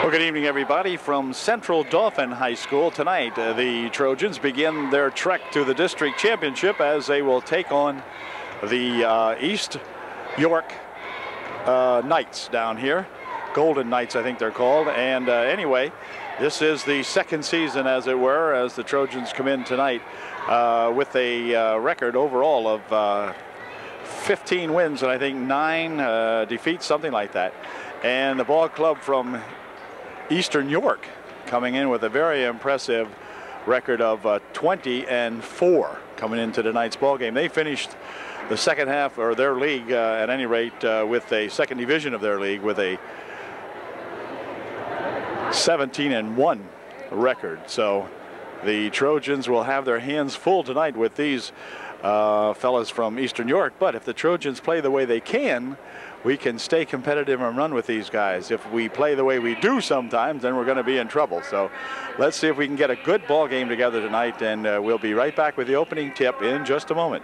Well, good evening, everybody, from Central Dauphin High School. Tonight, the Trojans begin their trek to the district championship as they will take on the East York Knights down here. Golden Knights, I think they're called. And anyway, this is the second season, as it were, as the Trojans come in tonight with a record overall of 15 wins and I think 9 defeats, something like that. And the ball club from Eastern York coming in with a very impressive record of 20-4 coming into tonight's ball game. They finished the second half, or their league at any rate, with a second division of their league with a 17-1 record. So the Trojans will have their hands full tonight with these fellas from Eastern York. But if the Trojans play the way they can, we can stay competitive and run with these guys. If we play the way we do sometimes, then we're going to be in trouble. So let's see if we can get a good ball game together tonight, and we'll be right back with the opening tip in just a moment.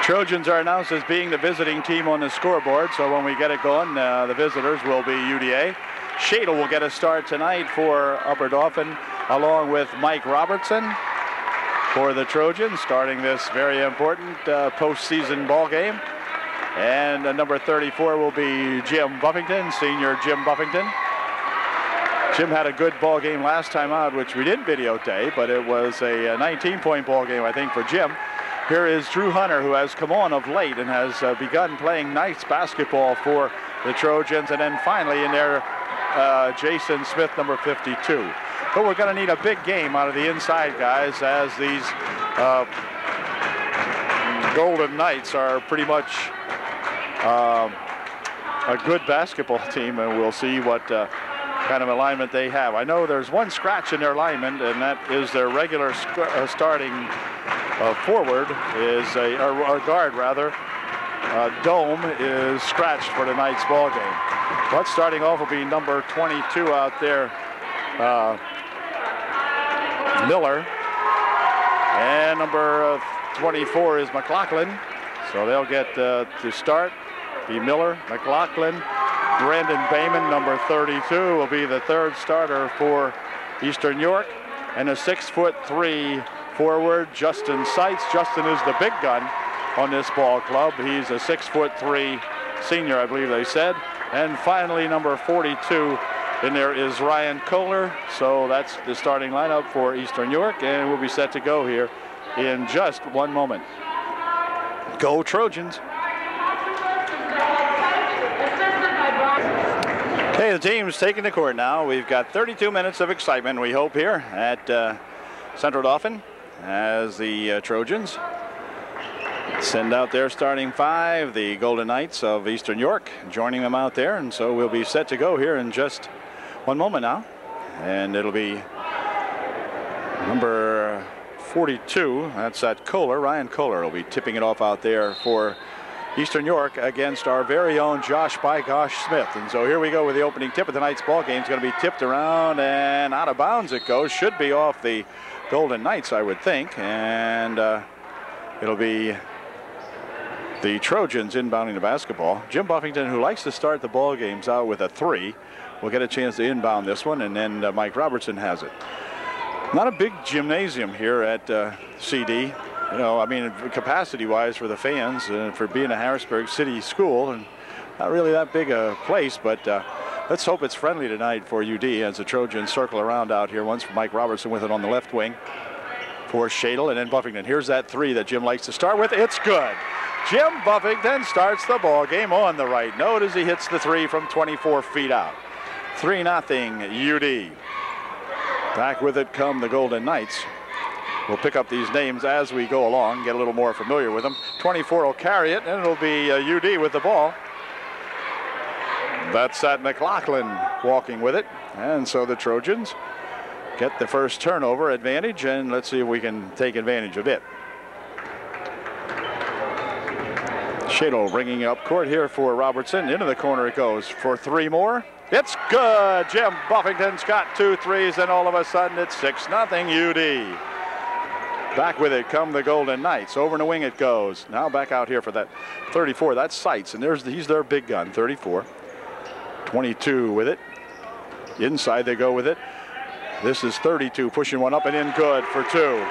Trojans are announced as being the visiting team on the scoreboard, so when we get it going, the visitors will be UDA. Shadle will get a start tonight for Upper Dauphin, along with Mike Robertson for the Trojans, starting this very important postseason ball game. And number 34 will be Jim Buffington, senior Jim Buffington. Jim had a good ball game last time out, which we didn't videotape, but it was a 19-point ball game, I think, for Jim. Here is Drew Hunter, who has come on of late and has begun playing nice basketball for the Trojans. And then finally in there, Jason Smith, number 52. But we're going to need a big game out of the inside guys, as these Golden Knights are pretty much a good basketball team, and we'll see what kind of alignment they have. I know there's one scratch in their alignment, and that is their regular starting forward is or guard rather. Dome is scratched for tonight's ball game. But starting off will be number 22 out there, Miller, and number 24 is McLaughlin. So they'll get to start. Be Miller, McLaughlin, Brandon Bayman, number 32, will be the third starter for Eastern York, and a 6'3" forward, Justin Seitz. Justin is the big gun on this ball club. He's a 6'3" senior, I believe they said. And finally, number 42 in there is Ryan Kohler. So that's the starting lineup for Eastern York, and we'll be set to go here in just one moment. Go Trojans. Okay, the team's taking the court now. We've got 32 minutes of excitement, we hope, here at Central Dauphin, as the Trojans send out their starting five, the Golden Knights of Eastern York, joining them out there. And so we'll be set to go here in just one moment now. And it'll be number 42, that's at Kohler. Ryan Kohler will be tipping it off out there for Eastern York against our very own Josh by Gosh Smith. And so here we go with the opening tip of tonight's ball game. It's going to be tipped around and out of bounds it goes. Should be off the Golden Knights, I would think. And it'll be the Trojans inbounding the basketball. Jim Buffington, who likes to start the ball games out with a 3, will get a chance to inbound this one, and then Mike Robertson has it. Not a big gymnasium here at CD. You know, I mean, capacity-wise for the fans, for being a Harrisburg City school, and not really that big a place, but let's hope it's friendly tonight for UD as the Trojans circle around out here. Once Mike Robertson with it on the left wing for Shadle, and then Buffington. Here's that 3 that Jim likes to start with. It's good. Jim Buffington starts the ball game on the right note as he hits the 3 from 24 feet out. 3-0 UD. Back with it come the Golden Knights. We'll pick up these names as we go along, get a little more familiar with them. 24 will carry it, and it'll be UD with the ball. That's at McLaughlin walking with it. And so the Trojans get the first turnover advantage, and let's see if we can take advantage of it. Shadle bringing up court here for Robertson. Into the corner it goes for 3 more. It's good. Jim Buffington's got 2 threes, and all of a sudden it's 6-0 UD. Back with it come the Golden Knights. Over in the wing it goes. Now back out here for that 34. That's Seitz, and he's their big gun, 34. 22 with it. Inside they go with it. This is 32, pushing one up and in, good for 2.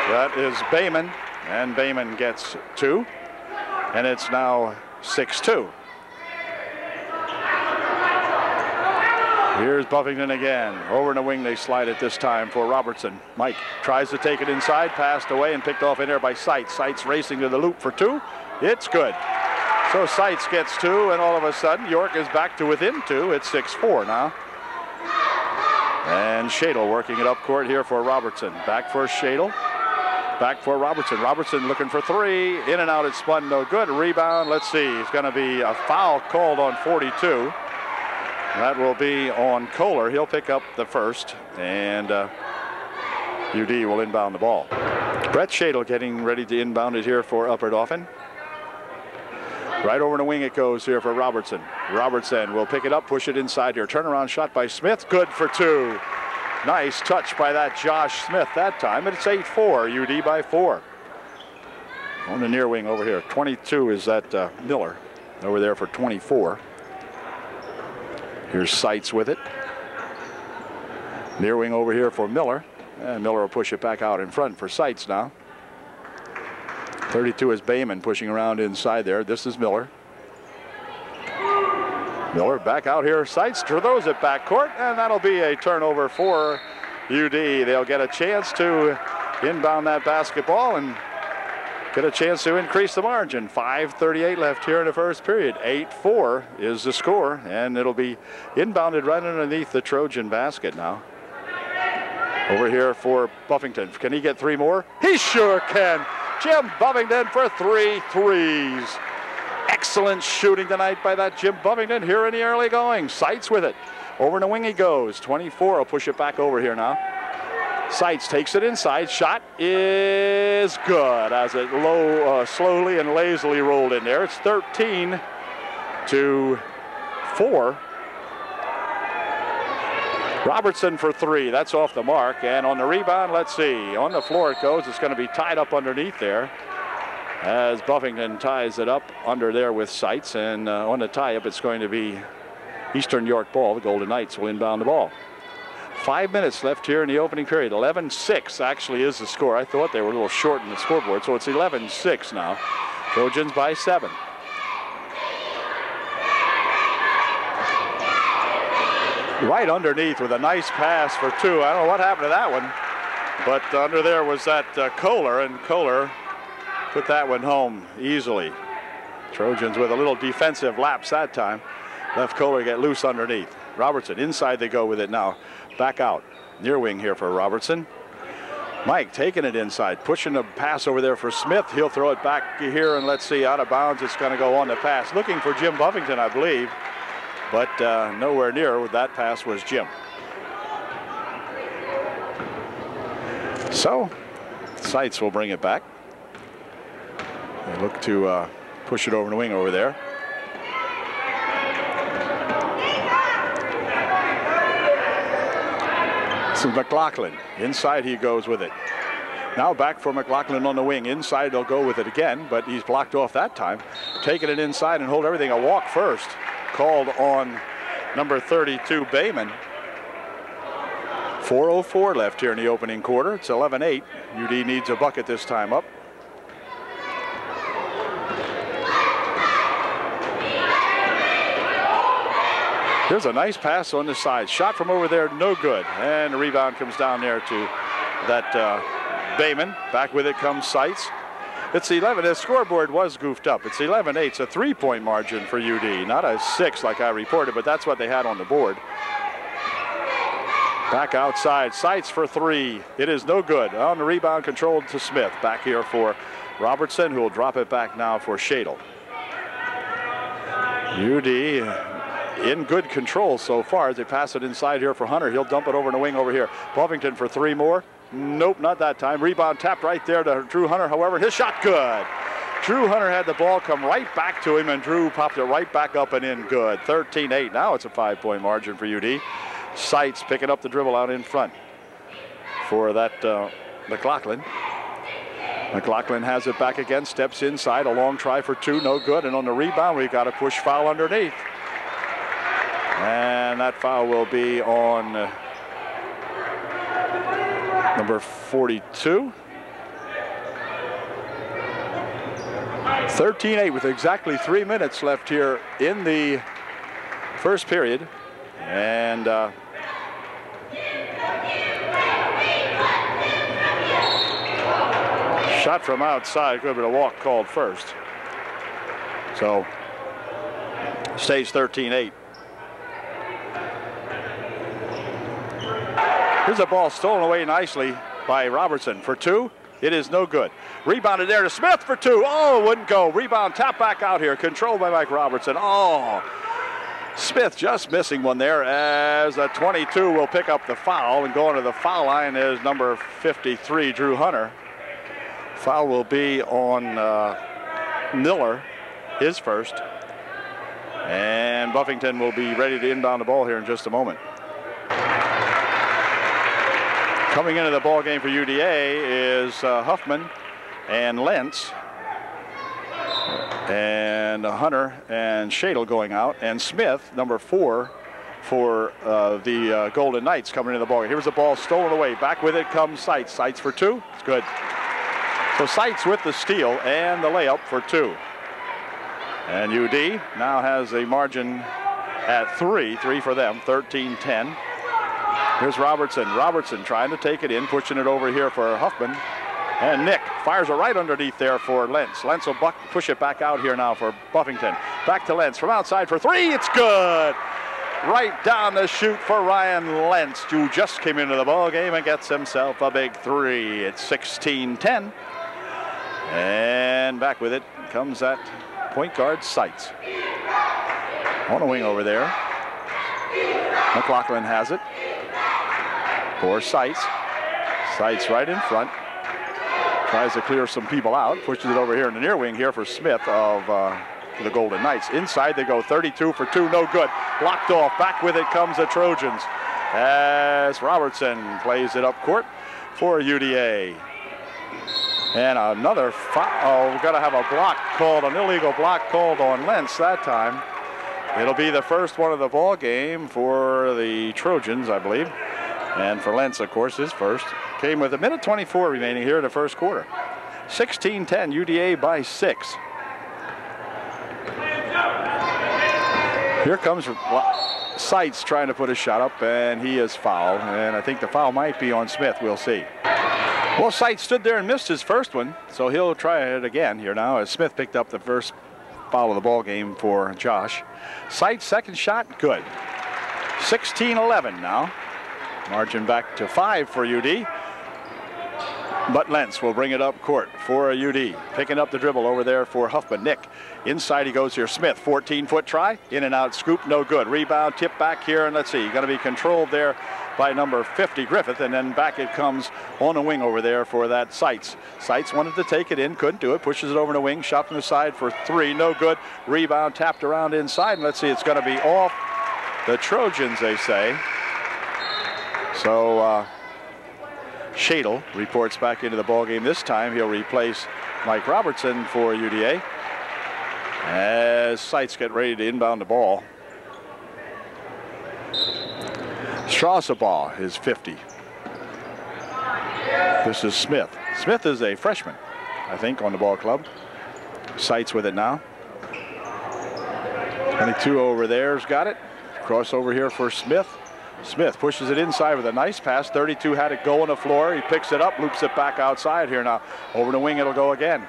That is Bayman, and Bayman gets 2. And it's now 6-2. Here's Buffington again. Over in the wing, they slide it this time for Robertson. Mike tries to take it inside, passed away and picked off in there by Seitz. Seitz racing to the loop for 2. It's good. So Seitz gets 2, and all of a sudden, York is back to within 2. It's 6-4 now. And Shadle working it up court here for Robertson. Back for Shadle. Back for Robertson. Robertson looking for 3. In and out, it's spun, no good. Rebound, let's see. It's going to be a foul called on 42. That will be on Kohler. He'll pick up the first, and UD will inbound the ball. Brett Shadle getting ready to inbound it here for Upper Dauphin. Right over the wing it goes here for Robertson. Robertson will pick it up, push it inside here. Turnaround shot by Smith, good for 2. Nice touch by that Josh Smith that time, and it's 8-4, UD by 4. On the near wing over here, 22 is that Miller over there for 24. Here's Seitz with it. Near wing over here for Miller. And Miller will push it back out in front for Seitz now. 32 is Bayman pushing around inside there. This is Miller. Miller back out here. Seitz throws it back court, and that'll be a turnover for UD. They'll get a chance to inbound that basketball and get a chance to increase the margin. 5:38 left here in the first period. 8-4 is the score, and it'll be inbounded right underneath the Trojan basket now. Over here for Buffington. Can he get 3 more? He sure can. Jim Buffington for 3 threes. Excellent shooting tonight by that Jim Buffington here in the early going. Seitz with it. Over in the wing he goes. 24 will push it back over here now. Seitz takes it inside. Shot is good as it slowly and lazily rolled in there. It's 13-4. Robertson for 3. That's off the mark. And on the rebound, let's see. On the floor it goes. It's going to be tied up underneath there as Buffington ties it up under there with Seitz. And on the tie-up, it's going to be Eastern York ball. The Golden Knights will inbound the ball. 5 minutes left here in the opening period. 11-6 actually is the score. I thought they were a little short in the scoreboard, so it's 11-6 now. Trojans by 7. Right underneath with a nice pass for 2. I don't know what happened to that one, but under there was that Kohler, and Kohler put that one home easily. Trojans with a little defensive lapse that time. Left Kohler get loose underneath. Robertson, inside they go with it now. Back out. Near wing here for Robertson. Mike taking it inside, pushing the pass over there for Smith. He'll throw it back here, and let's see, out of bounds. It's going to go on the pass. Looking for Jim Buffington, I believe, but nowhere near that pass was Jim. So, Seitz will bring it back. They look to push it over the wing over there. This is McLaughlin. Inside he goes with it. Now back for McLaughlin on the wing. Inside they'll go with it again, but he's blocked off that time. Taking it inside and hold everything. A walk first. Called on number 32, Bayman. 4:04 left here in the opening quarter. It's 11-8. UD needs a bucket this time up. Here's a nice pass on the side. Shot from over there, no good. And the rebound comes down there to that Bayman. Back with it comes Seitz. It's 11. The scoreboard was goofed up. It's 11-8. It's a 3-point margin for UD. Not a 6 like I reported, but that's what they had on the board. Back outside. Seitz for 3. It is no good. On the rebound, controlled to Smith. Back here for Robertson, who will drop it back now for Shadle. UD in good control so far as they pass it inside here for Hunter. He'll dump it over in the wing over here. Buffington for 3 more. Nope, not that time. Rebound tapped right there to Drew Hunter. However, his shot good. Drew Hunter had the ball come right back to him, and Drew popped it right back up and in good. 13-8. Now it's a 5-point margin for UD. Seitz picking up the dribble out in front for that McLaughlin. McLaughlin has it back again, steps inside. A long try for 2, no good. And on the rebound, we've got a push foul underneath. And And that foul will be on number 42. 13-8 with exactly 3 minutes left here in the first period. And shot from outside, could have been a walk called first. So stays 13-8. Here's a ball stolen away nicely by Robertson for two. It is no good. Rebounded there to Smith for two. Oh, wouldn't go. Rebound, tap back out here. Controlled by Mike Robertson. Oh, Smith just missing one there as a 22 will pick up the foul. And going to the foul line is number 53, Drew Hunter. Foul will be on Miller, his first. And Buffington will be ready to inbound the ball here in just a moment. Coming into the ball game for UDA is Huffman and Lentz and Hunter and Shadle going out, and Smith, number 4 for the Golden Knights, coming into the ball game. Here's the ball stolen away. Back with it comes Seitz. Seitz for two. It's good. So Seitz with the steal and the layup for two. And UD now has a margin at 3 for them, 13-10. Here's Robertson. Robertson trying to take it in, pushing it over here for Huffman. And Nick fires it right underneath there for Lentz. Lentz will push it back out here now for Buffington. Back to Lentz from outside for three. It's good. Right down the chute for Ryan Lentz, who just came into the ball game and gets himself a big three. It's 16-10. And back with it comes that point guard Seitz. On a wing over there. McLaughlin has it. For Seitz. Seitz right in front. Tries to clear some people out. Pushes it over here in the near wing here for Smith of the Golden Knights. Inside they go, 32 for two, no good. Blocked off. Back with it comes the Trojans as Robertson plays it up court for UDA. And another foul. Oh, we've got to have a block called, an illegal block called on Lentz that time. It'll be the first one of the ball game for the Trojans, I believe. And for Lentz, of course, his first. Came with 1:24 remaining here in the first quarter. 16-10, UDA by 6. Here comes Seitz trying to put a shot up, and he is fouled. And I think the foul might be on Smith. We'll see. Well, Seitz stood there and missed his first one, so he'll try it again here now as Smith picked up the first foul of the ball game for Josh. Seitz second shot, good. 16-11 now. Margin back to 5 for UD. But Lentz will bring it up court for UD. Picking up the dribble over there for Huffman. Nick, inside he goes here. Smith, 14-foot try. In and out, scoop, no good. Rebound, tip back here, and let's see. Going to be controlled there by number 50, Griffith, and then back it comes on the wing over there for that Seitz. Seitz wanted to take it in, couldn't do it. Pushes it over the wing, shot from the side for 3, no good. Rebound, tapped around inside, and let's see. It's going to be off the Trojans, they say. So Shadle reports back into the ballgame this time. He'll replace Mike Robertson for UDA as Seitz get ready to inbound the ball. Strasserball is 50. This is Smith. Smith is a freshman, I think, on the ball club. Seitz with it now. 22 over there's got it. Crossover here for Smith. Smith pushes it inside with a nice pass. 32 had it go on the floor. He picks it up, loops it back outside here now. Over the wing it'll go again.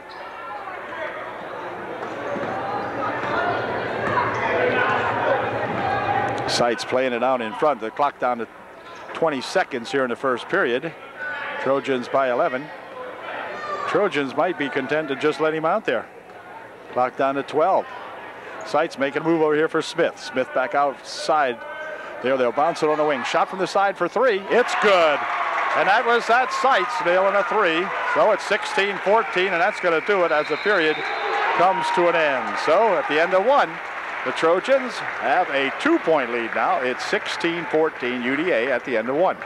Seitz playing it out in front. The clock down to 20 seconds here in the first period. Trojans by 11. Trojans might be content to just let him out there. Clock down to 12. Seitz making a move over here for Smith. Smith back outside. There, they'll bounce it on the wing. Shot from the side for 3. It's good. And that was that Seitz nailing a 3. So it's 16-14, and that's going to do it as the period comes to an end. So at the end of 1, the Trojans have a 2-point lead now. It's 16-14 UDA at the end of 1.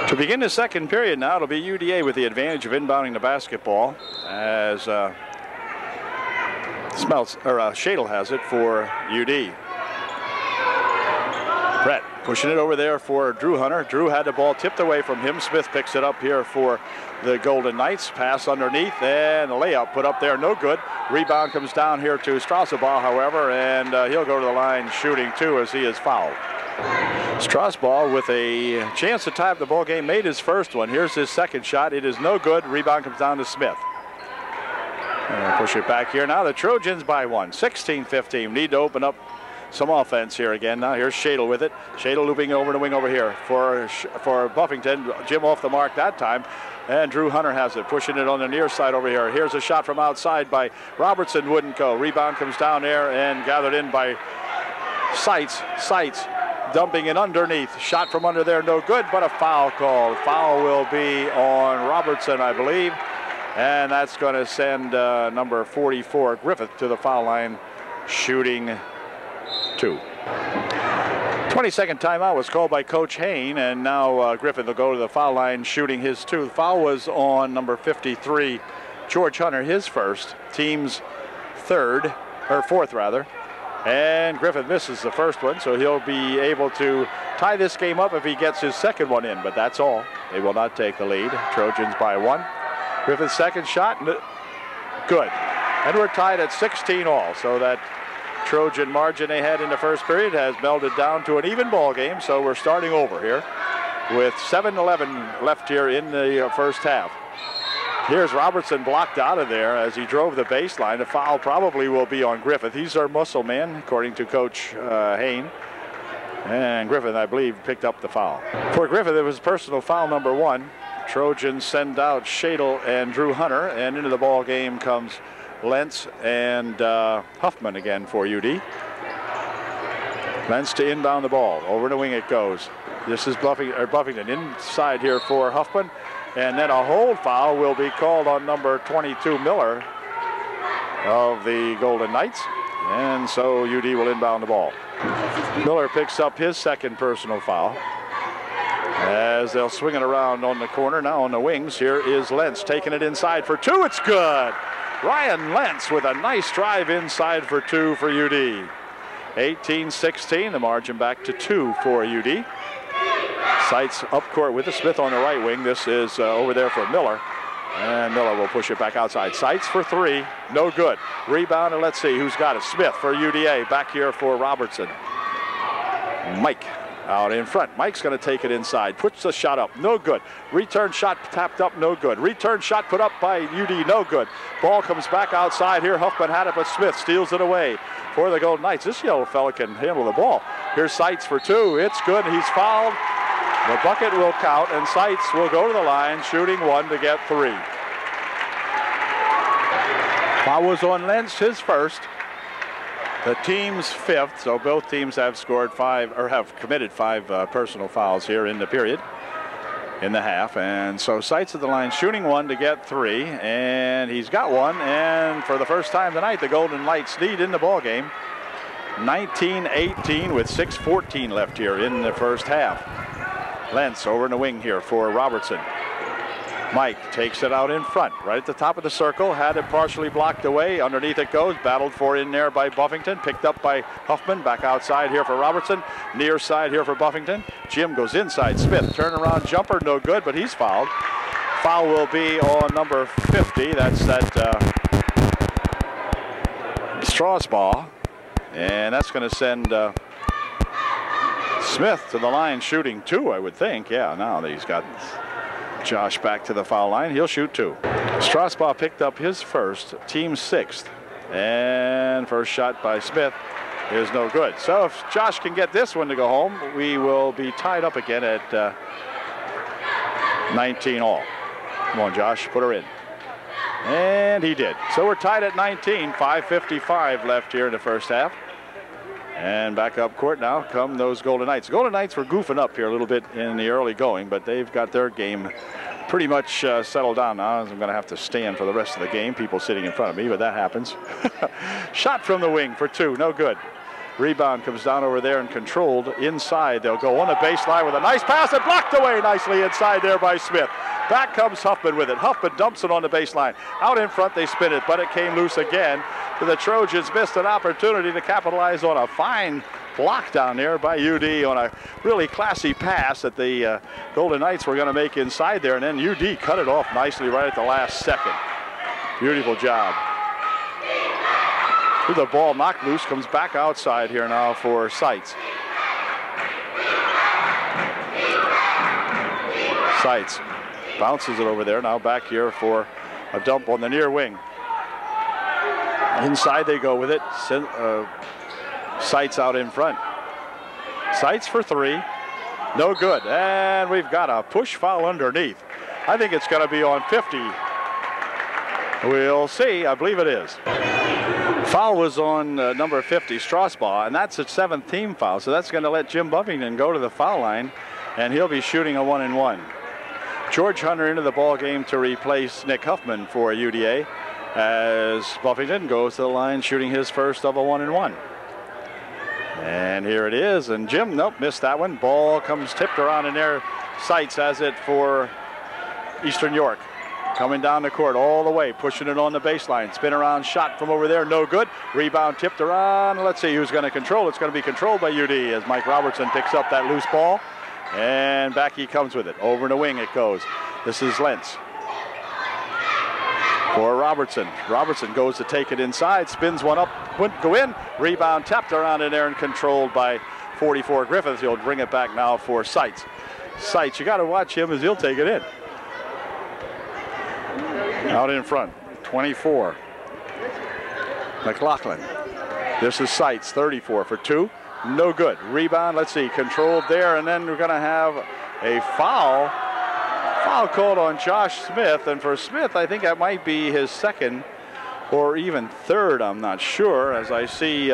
To begin the second period now, it'll be UDA with the advantage of inbounding the basketball as Shadle has it for UD. Brett pushing it over there for Drew Hunter. Drew had the ball tipped away from him. Smith picks it up here for the Golden Knights. Pass underneath and a layup put up there, no good. Rebound comes down here to Strasbaugh, however, and he'll go to the line shooting 2 as he is fouled. Strasbaugh with a chance to tie up the ball game, made his first one. Here's his second shot. It is no good. Rebound comes down to Smith. Push it back here now. The Trojans by 1, 16-15. Need to open up some offense here again. Now here's Shadle with it. Shadle looping over the wing over here for Buffington. Jim off the mark that time. And Drew Hunter has it, pushing it on the near side over here. Here's a shot from outside by Robertson. Wouldn't go. Rebound comes down there and gathered in by Seitz. Seitz dumping it underneath. Shot from under there, no good, but a foul called. Foul will be on Robertson, I believe. And that's going to send number 44, Griffith, to the foul line, shooting 2. 22nd timeout was called by Coach Hain, and now Griffith will go to the foul line, shooting his 2. The foul was on number 53, George Hunter, his first, team's 4th rather. And Griffith misses the first one, so he'll be able to tie this game up if he gets his second one in, but that's all. They will not take the lead. Trojans by 1. Griffith's second shot, good. And we're tied at 16 all, so that Trojan margin they had in the first period has melded down to an even ball game, so we're starting over here with 7:11 left here in the first half. Here's Robertson blocked out of there as he drove the baseline. The foul probably will be on Griffith. He's our muscle man, according to Coach Hain. And Griffith, I believe, picked up the foul. For Griffith, it was personal foul number 1. Trojans send out Shadle and Drew Hunter, and into the ball game comes Lentz and Huffman again for UD. Lentz to inbound the ball. Over the wing it goes. This is Buffington inside here for Huffman. And then a hold foul will be called on number 22, Miller, of the Golden Knights. And so UD will inbound the ball. Miller picks up his second personal foul as they'll swing it around on the corner. Now on the wings, here is Lentz taking it inside for 2. It's good. Ryan Lentz with a nice drive inside for 2 for UD. 18-16, the margin back to 2 for UD. Seitz up court with the Smith on the right wing. This is over there for Miller. And Miller will push it back outside. Seitz for 3, no good. Rebound, and let's see who's got it. Smith for UDA, back here for Robertson. Mike out in front. Mike's going to take it inside. Puts the shot up, no good. Return shot tapped up, no good. Return shot put up by UD, no good. Ball comes back outside here. Huffman had it, but Smith steals it away for the Golden Knights. This yellow fella can handle the ball. Here's Seitz for 2. It's good. He's fouled. The bucket will count, and Seitz will go to the line, shooting 1 to get 3. Foul was on Lentz, his first. The team's 5th, so both teams have scored 5, or have committed 5 personal fouls here in the period, in the half. And so Seitz at the line, shooting 1 to get 3, and he's got 1. And for the first time tonight, the Golden Knights lead in the ball game, 19-18 with 6:14 left here in the first half. Lentz over in the wing here for Robertson. Mike takes it out in front, right at the top of the circle, had it partially blocked away. Underneath it goes, battled for in there by Buffington, picked up by Huffman, back outside here for Robertson, near side here for Buffington. Jim goes inside, Smith, turnaround jumper, no good, but he's fouled. Foul will be on number 50, that's that Strasbaugh, and that's going to send Smith to the line, shooting 2, I would think. Yeah, now that he's got Josh back to the foul line, he'll shoot 2. Strasbaugh picked up his first, team 6th, and first shot by Smith is no good. So if Josh can get this one to go home, we will be tied up again at 19 all. Come on, Josh, put her in. And he did. So we're tied at 19, 5:55 left here in the first half. And back up court now come those Golden Knights. Golden Knights were goofing up here a little bit in the early going, but they've got their game pretty much settled down now. I'm going to have to stand for the rest of the game. People sitting in front of me, but that happens. Shot from the wing for 2, no good. Rebound comes down over there and controlled inside. They'll go on the baseline with a nice pass and blocked away nicely inside there by Smith. Back comes Huffman with it. Huffman dumps it on the baseline. Out in front they spin it, but it came loose again. The Trojans missed an opportunity to capitalize on a fine blocked down there by UD on a really classy pass that the Golden Knights were going to make inside there, and then UD cut it off nicely right at the last second. Beautiful job. The ball knocked loose, comes back outside here now for Seitz. Seitz bounces it over there, now back here for a dump on the near wing. Inside they go with it. Seitz out in front. Seitz for three. No good. And we've got a push foul underneath. I think it's going to be on 50. We'll see. I believe it is. Foul was on number 50, Strasbaugh, and that's a 7th team foul. So that's going to let Jim Buffington go to the foul line, and he'll be shooting a 1-and-1. George Hunter into the ball game to replace Nick Huffman for UDA, as Buffington goes to the line shooting his first of a 1-and-1. And here it is, and Jim, nope, missed that one. Ball comes tipped around in there. Seitz has it for Eastern York. Coming down the court all the way, pushing it on the baseline. Spin around shot from over there, no good. Rebound tipped around. Let's see who's going to control. It's going to be controlled by UD as Mike Robertson picks up that loose ball. And back he comes with it. Over in the wing it goes. This is Lentz for Robertson. Robertson goes to take it inside, spins one up, wouldn't go in. Rebound tapped around in there and controlled by 44 Griffiths. He'll bring it back now for Seitz. Seitz, you got to watch him as he'll take it in. Out in front, 24. McLaughlin. This is Seitz, 34 for two. No good. Rebound, let's see, controlled there, and then we're going to have a foul. Foul called on Josh Smith, and for Smith, I think that might be his second or even third, I'm not sure, as I see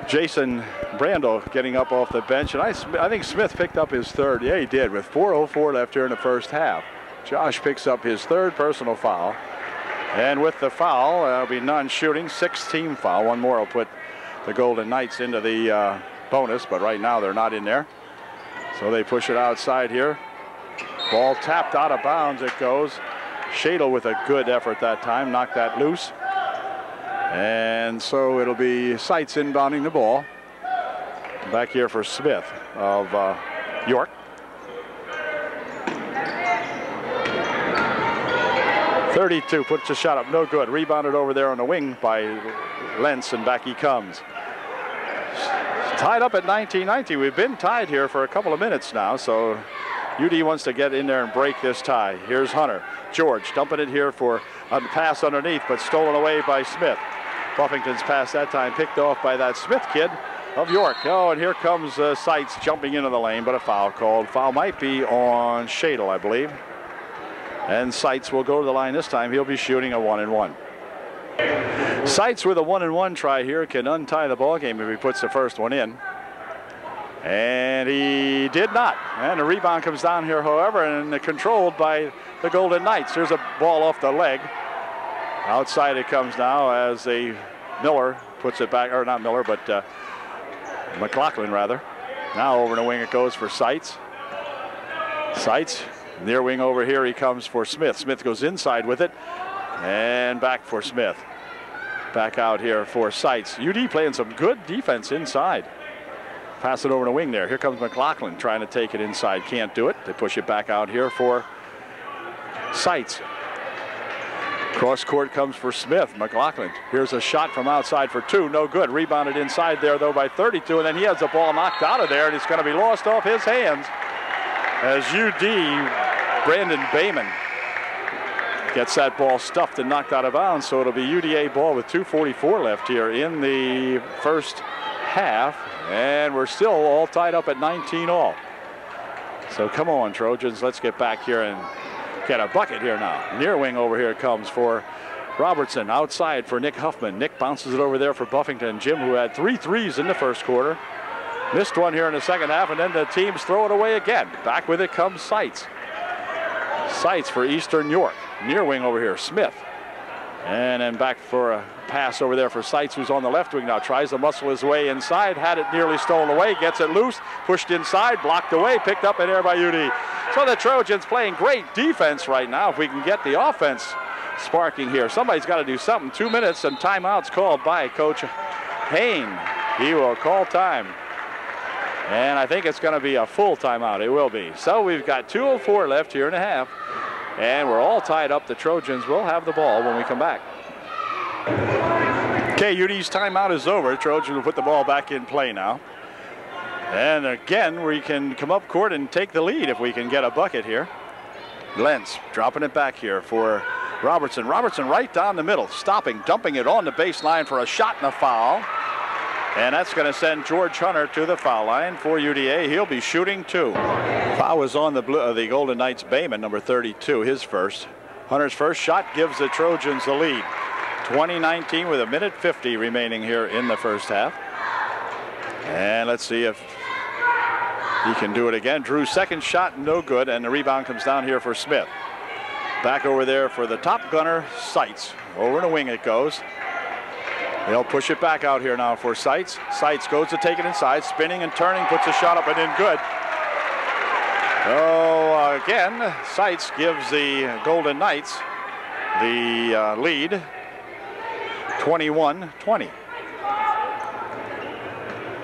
Jason Brando getting up off the bench, and I think Smith picked up his third. Yeah, he did, with 4:04 left here in the first half. Josh picks up his third personal foul, and with the foul, there'll be none shooting, 6th team foul. One more will put the Golden Knights into the bonus, but right now they're not in there. So they push it outside here. Ball tapped out of bounds, it goes. Shadle with a good effort that time, knocked that loose. And so it'll be Seitz inbounding the ball. Back here for Smith of York. .32, puts the shot up, no good. Rebounded over there on the wing by Lentz, and back he comes. Tied up at 19-19. We've been tied here for a couple of minutes now, so UD wants to get in there and break this tie. Here's Hunter. George dumping it here for a pass underneath, but stolen away by Smith. Buffington's pass that time picked off by that Smith kid of York. Oh, and here comes Seitz jumping into the lane, but a foul called. Foul might be on Shadle, I believe. And Seitz will go to the line this time. He'll be shooting a 1-and-1. Seitz with a 1-and-1 try here can untie the ball game if he puts the first one in. And he did not. And the rebound comes down here, however, and controlled by the Golden Knights. There's a ball off the leg. Outside it comes now as a Miller puts it back, or not Miller, but McLaughlin rather. Now over the wing it goes for Seitz. Seitz. Near wing over here he comes for Smith. Smith goes inside with it, and back for Smith. Back out here for Seitz. UD playing some good defense inside. Pass it over the wing there. Here comes McLaughlin trying to take it inside. Can't do it. They push it back out here for Seitz. Cross court comes for Smith. McLaughlin. Here's a shot from outside for two. No good. Rebounded inside there though by 32, and then he has the ball knocked out of there, and it's going to be lost off his hands as UD Brandon Bayman gets that ball stuffed and knocked out of bounds. So it'll be UDA ball with 2:44 left here in the first half, and we're still all tied up at 19 all. So come on, Trojans, let's get back here and get a bucket here now. Near wing over here comes for Robertson, outside for Nick Huffman. Nick bounces it over there for Buffington. Jim, who had 3 threes in the first quarter, missed one here in the second half, and then the teams throw it away again. Back with it comes Seitz. Seitz for Eastern York. Near wing over here, Smith. And then back for a pass over there for Seitz, who's on the left wing now. Tries to muscle his way inside, had it nearly stolen away, gets it loose, pushed inside, blocked away, picked up in air by UD. So the Trojans playing great defense right now. If we can get the offense sparking here. Somebody's got to do something. 2 minutes and timeouts called by Coach Hain he will call time. And I think it's going to be a full timeout. It will be. So we've got 2:04 left here in a half. And we're all tied up. The Trojans will have the ball when we come back. Okay, UD's timeout is over. Trojans will put the ball back in play now. And again, we can come up court and take the lead if we can get a bucket here. Lentz dropping it back here for Robertson. Robertson right down the middle, stopping, dumping it on the baseline for a shot and a foul. And that's going to send George Hunter to the foul line for UDA. He'll be shooting 2. Foul was on the Golden Knights' Bayman, number 32, his first. Hunter's first shot gives the Trojans the lead. 20-19 with 1:50 remaining here in the first half. And let's see if he can do it again. Drew's second shot, no good, and the rebound comes down here for Smith. Back over there for the top gunner, Seitz. Over the wing it goes. They'll push it back out here now for Seitz. Seitz goes to take it inside, spinning and turning, puts a shot up and in good. Oh, again, Seitz gives the Golden Knights the lead, 21-20.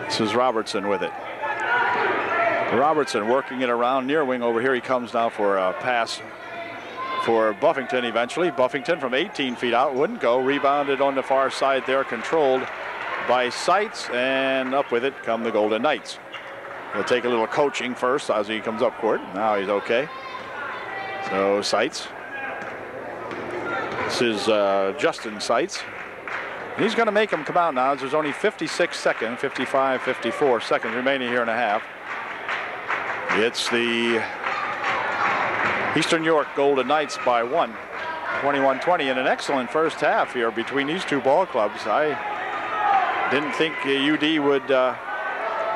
This is Robertson with it. Robertson working it around near wing over here. He comes now for a pass for Buffington eventually. Buffington from 18 feet out wouldn't go. Rebounded on the far side there, controlled by Seitz, and up with it come the Golden Knights. He'll take a little coaching first as he comes up court. Now he's okay. So Seitz. This is Justin Seitz. He's going to make him come out now. There's only 56 seconds, 55, 54 seconds remaining here in a half. It's the Eastern York Golden Knights by 1, 21-20, in an excellent first half here between these two ball clubs. I didn't think UD would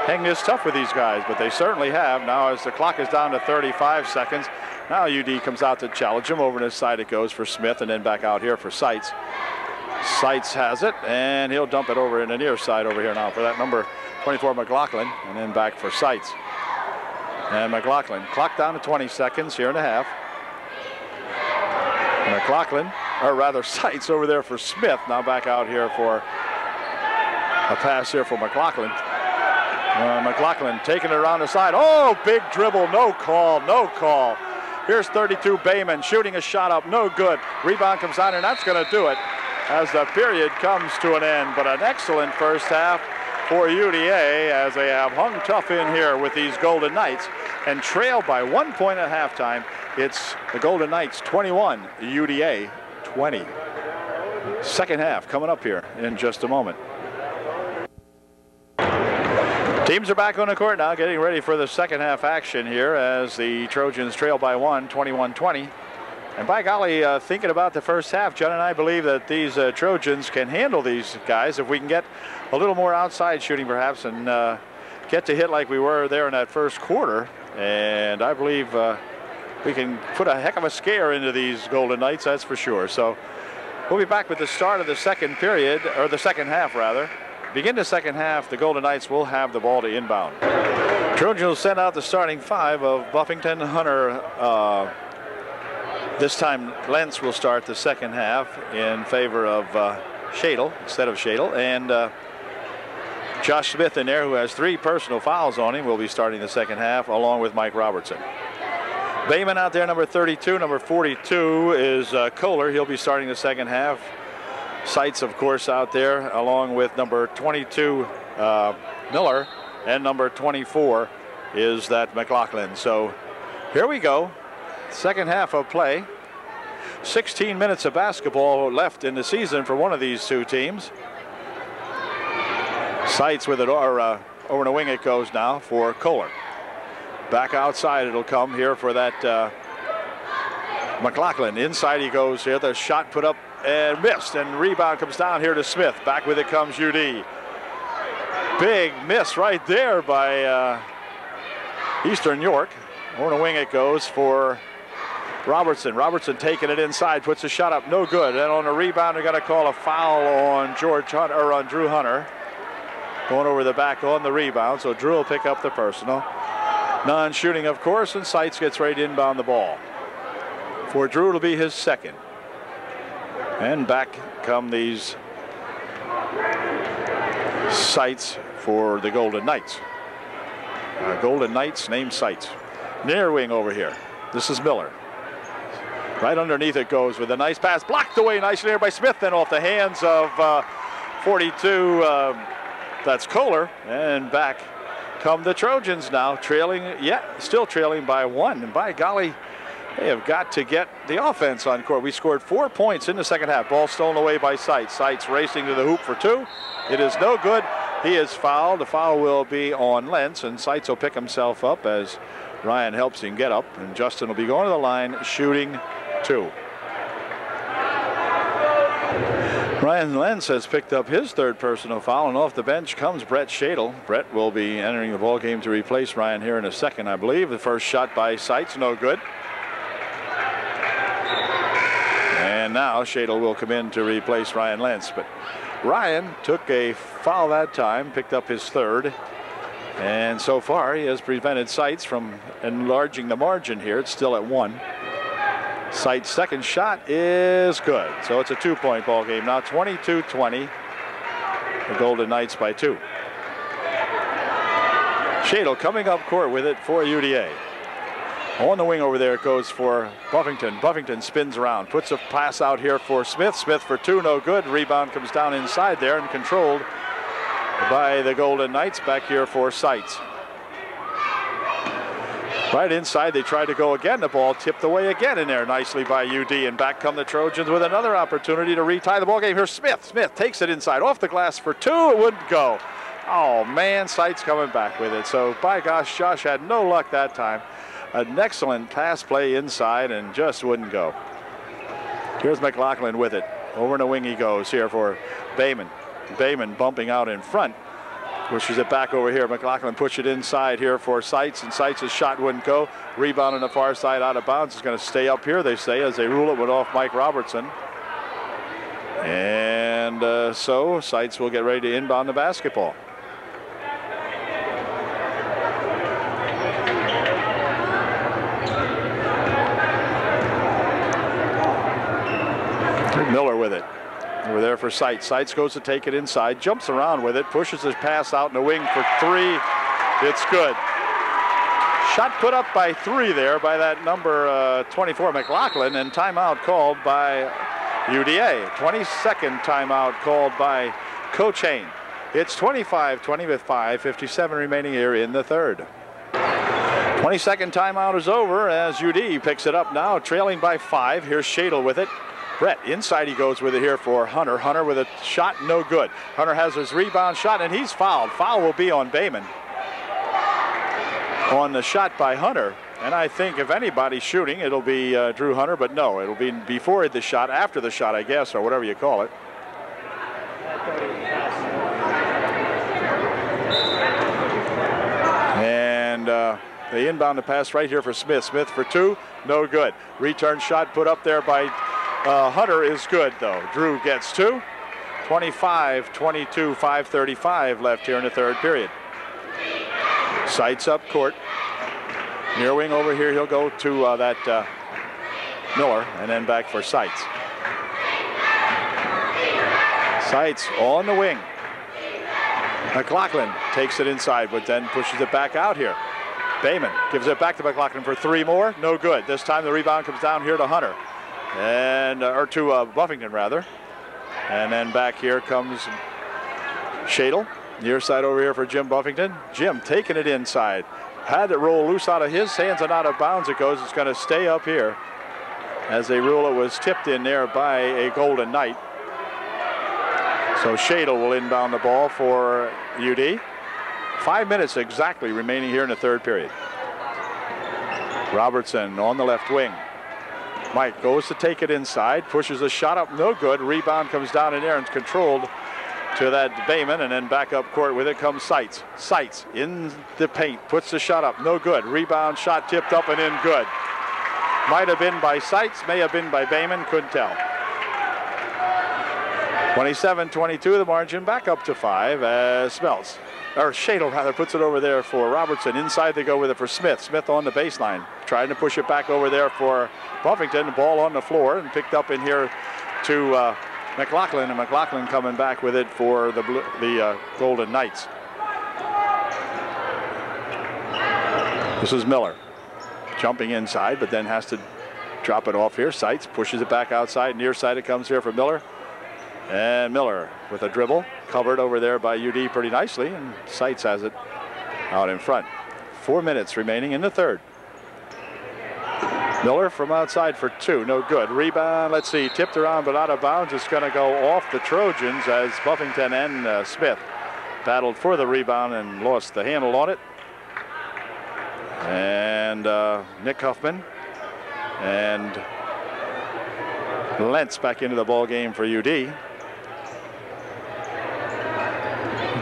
hang this tough with these guys, but they certainly have. Now as the clock is down to 35 seconds, now UD comes out to challenge him. Over this side it goes for Smith, and then back out here for Seitz. Seitz has it, and he'll dump it over in the near side over here now for that number 24 McLaughlin, and then back for Seitz. And McLaughlin, clock down to 20 seconds here in a half. McLaughlin, or rather Seitz over there for Smith, now back out here for a pass here for McLaughlin. McLaughlin taking it around the side. Oh, big dribble, no call, no call. Here's 32 Bayman shooting a shot up, no good. Rebound comes down, and that's going to do it as the period comes to an end. But an excellent first half for UDA as they have hung tough in here with these Golden Knights and trailed by 1 point at halftime. It's the Golden Knights 21, UDA 20. Second half coming up here in just a moment. Teams are back on the court now, getting ready for the second half action here as the Trojans trail by 1, 21-20. And by golly, thinking about the first half, John and I believe that these Trojans can handle these guys if we can get a little more outside shooting perhaps and get to hit like we were there in that first quarter. And I believe we can put a heck of a scare into these Golden Knights, that's for sure. So we'll be back with the start of the second period, or the second half rather. Begin the second half, the Golden Knights will have the ball to inbound. Trojans will send out the starting 5 of Buffington, Hunter. This time Lentz will start the second half in favor of Shadle instead of Shadle. And Josh Smith in there, who has 3 personal fouls on him, will be starting the second half along with Mike Robertson. Bayman out there, number 32. Number 42 is Kohler. He'll be starting the second half. Seitz, of course, out there along with number 22 Miller, and number 24 is that McLaughlin. So here we go. Second half of play. 16 minutes of basketball left in the season for one of these two teams. Seitz with it, or over the wing it goes now for Kohler. Back outside it'll come here for that McLaughlin. Inside he goes here. The shot put up and missed, and rebound comes down here to Smith. Back with it comes UD. Big miss right there by Eastern York. Over the wing it goes for Robertson. Robertson taking it inside, puts a shot up, no good. And on the rebound, they're going to call a foul on George Hunter, or on Drew Hunter. Going over the back on the rebound, so Drew will pick up the personal. Non-shooting, of course, and Seitz gets ready to inbound the ball. For Drew, it'll be his second. And back come these Sights for the Golden Knights. Golden Knights named Sights. Near wing over here. This is Miller. Right underneath it goes with a nice pass. Blocked away nicely there by Smith. Then off the hands of 42. That's Kohler. And back come the Trojans now. Trailing, still trailing by 1. And by golly, they have got to get the offense on court. We scored 4 points in the second half. Ball stolen away by Sights. Sights racing to the hoop for 2. It is no good. He is fouled. The foul will be on Lentz, and Sights will pick himself up as Ryan helps him get up, and Justin will be going to the line shooting 2. Ryan Lentz has picked up his 3rd personal foul, and off the bench comes Brett Shadle. Brett will be entering the ball game to replace Ryan here in a second, I believe. The first shot by Sights, no good. And now Shadle will come in to replace Ryan Lentz, but Ryan took a foul that time, picked up his 3rd, and so far he has prevented Sights from enlarging the margin here. It's still at 1. Sights' 2nd shot is good, so it's a 2-point ball game now. 22-20. The Golden Knights by 2. Shadle coming up court with it for UDA. On the wing over there it goes for Buffington. Buffington spins around, puts a pass out here for Smith. Smith for 2, no good. Rebound comes down inside there and controlled by the Golden Knights. Back here for Sights. Right inside, they tried to go again. The ball tipped away again in there nicely by UD, and back come the Trojans with another opportunity to retie the ball game. Here's Smith. Smith takes it inside, off the glass for 2. It wouldn't go. Oh man, Sights coming back with it. So by gosh, Josh had no luck that time. An excellent pass play inside and just wouldn't go. Here's McLaughlin with it. Over in the wing he goes here for Bayman. Bayman bumping out in front. Pushes it back over here. McLaughlin pushes it inside here for Sights, and Sights' shot wouldn't go. Rebound on the far side out of bounds. It's going to stay up here, they say, as they rule it went off Mike Robertson. And so Sights will get ready to inbound the basketball. Miller with it. Over there for Sights. Sights goes to take it inside, jumps around with it, pushes his pass out in the wing for 3. It's good. Shot put up by 3 there by that number 24 McLaughlin, and timeout called by UDA. 22nd timeout called by Coach Hain. It's 25-20 with 5:57 remaining here in the 3rd. 22nd timeout is over as UD picks it up now, trailing by 5. Here's Shadle with it. Brett inside he goes with it here for Hunter. Hunter with a shot, no good. Hunter has his rebound shot and he's fouled. Foul will be on Bayman on the shot by Hunter. And I think if anybody's shooting, it'll be Drew Hunter, but no, it'll be before the shot, after the shot, I guess, or whatever you call it. And they inbound the pass right here for Smith. Smith for 2, no good. Return shot put up there by Hunter is good, though. Drew gets 2. 25-22, 5:35 left here in the 3rd period. Sights up court. Near wing over here, he'll go to that Miller, and then back for Sights. Sights on the wing. McLaughlin takes it inside, but then pushes it back out here. Bayman gives it back to McLaughlin for 3 more. No good. This time the rebound comes down here to Hunter. And or to Buffington rather, and then back here comes Shadle, near side over here for Jim Buffington. Jim taking it inside, had it roll loose out of his hands and out of bounds it goes. It's going to stay up here as they rule it was tipped in there by a Golden Knight. So Shadle will inbound the ball for UD. 5 minutes exactly remaining here in the 3rd period. Robertson on the left wing. Mike goes to take it inside, pushes a shot up, no good. Rebound comes down in there and controlled to that Bayman, and then back up court with it comes Sights. Sights in the paint, puts the shot up, no good. Rebound shot tipped up and in, good. Might have been by Sights, may have been by Bayman, couldn't tell. 27-22 the margin, back up to 5 as Shadle rather puts it over there for Robertson. Inside they go with it for Smith. Smith on the baseline, trying to push it back over there for Buffington. The ball on the floor and picked up in here to McLaughlin, and McLaughlin coming back with it for the Golden Knights. This is Miller jumping inside, but then has to drop it off here. Seitz pushes it back outside. Near side it comes here for Miller. And Miller with a dribble, covered over there by UD pretty nicely, and Seitz has it out in front. 4 minutes remaining in the third. Miller from outside for two, no good. Rebound, let's see, tipped around but out of bounds. It's going to go off the Trojans as Buffington and Smith battled for the rebound and lost the handle on it. And Nick Huffman and Lentz back into the ball game for UD.